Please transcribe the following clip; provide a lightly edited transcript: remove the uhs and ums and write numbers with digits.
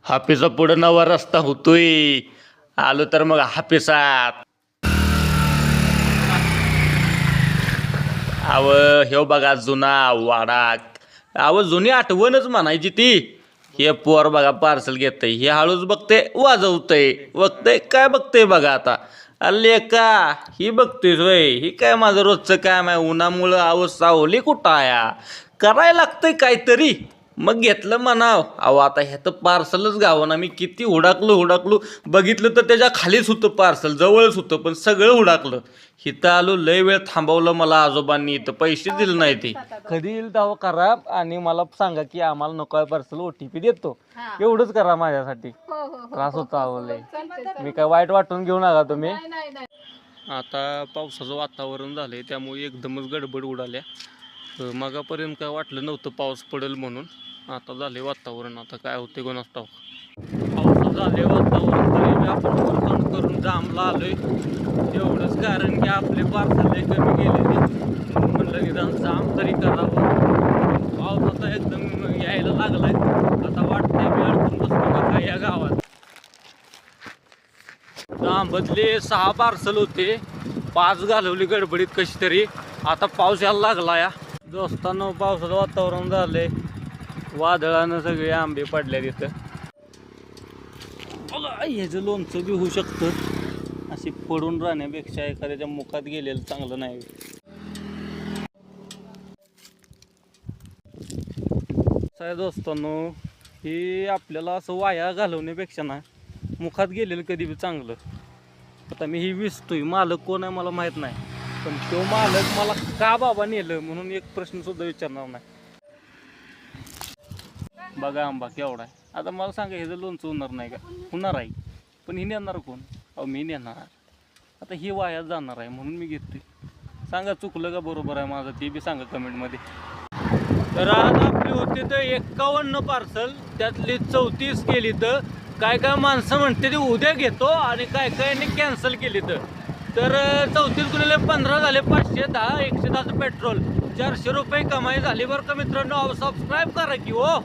हापीचा पुढं नवा रस्ता होतोय. आलो तर मग हापीसात. अव ह्यो बघा जुना वाडा. अव जुनी आठवणच म्हणायची ती. हे पोर बघा पार्सल घेतय, हे हळूच बघते वाजवतय, बघतय काय बघतय बघा आता. अल्ले का ही बघतोय होय, ही काय माझं रोजचं काम आहे. उन्हामुळं अहो सावली कुठं आया करायला लागतंय काहीतरी. मग घेतलं म्हणाव. अहो आता ह्यात पार्सलच गावं ना. मी किती हुडाकलो बघितलं तर त्याच्या खालीच होतं पार्सल, जवळच होतं, पण सगळं हुडाकलं. इथं आलो, लय वेळ थांबवलं मला आजोबांनी, इथं पैसे दिले नाही ते. कधी येईल तेव्हा करा आणि मला सांगा की आम्हाला नको आहे पार्सल, OTP देतो. एवढंच करा माझ्यासाठी. त्रास होता अहो लय. मी काय वाईट वाटून घेऊ नका तुम्ही. आता पावसाचं वातावरण झालंय त्यामुळे एकदमच गडबड उडाल्या. मगापर्यंत काय वाटलं नव्हतं पाऊस पडेल म्हणून. आता झाले वातावरण, आता काय होते कोणास ठाऊक. पावसाचं झाले वातावरण तरी मी आपण फोन करून जांभला आलोय. एवढंच कारण की आपले पार्सल कमी गेलेले, म्हणलं निदान जाम तरी करावं. पाऊस आता एकदम यायला लागलाय. आता वाटतंय मी अडकून बसतो का काय या गावात. जांबतले 6 पार्सल होते, 5 घालवली गडबडीत कशी तरी. आता पाऊस यायला लागला या दोस्तांनो. पावसाचं वातावरण झालंय, वादळानं सगळे आंबे पडल्या तिथं. ह्याचं लोणचं बी होऊ शकतं. अशी पडून राहण्यापेक्षा एखाद्याच्या मुखात गेलेलं चांगलं नाही. साहेब दोस्तांनो, हे आपल्याला असं वाया घालवण्यापेक्षा ना मुखात गेलेलं कधी बी चांगलं. आता मी ही विसतोय, मालक कोण आहे मला माहीत नाही, पण तो मालक मला का बाबा नेलं म्हणून एक प्रश्न सुद्धा विचारणार नाही. बघा आंबा केवढा आहे. आता मला सांगा, हे जर लोणचं होणार नाही का? होणार आहे, पण ही नेणार कोण? अहो मी नेणार. आता ही वाया जाणार आहे म्हणून मी घेतोय. सांगा चुकलं का बरोबर आहे माझं, ते बी सांगा कमेंटमध्ये. तर आज आपली होती तर 51 पार्सल, त्यातली 34 केली. तर काय काय माणसं म्हणते ते उद्या घेतो आणि काय काय कॅन्सल केली. तर 34 गुणिले 15 झाले 510. 110चं पेट्रोल, 400 रुपये कमाई झाली बरं का मित्रांनो. सबस्क्राईब करा की हो.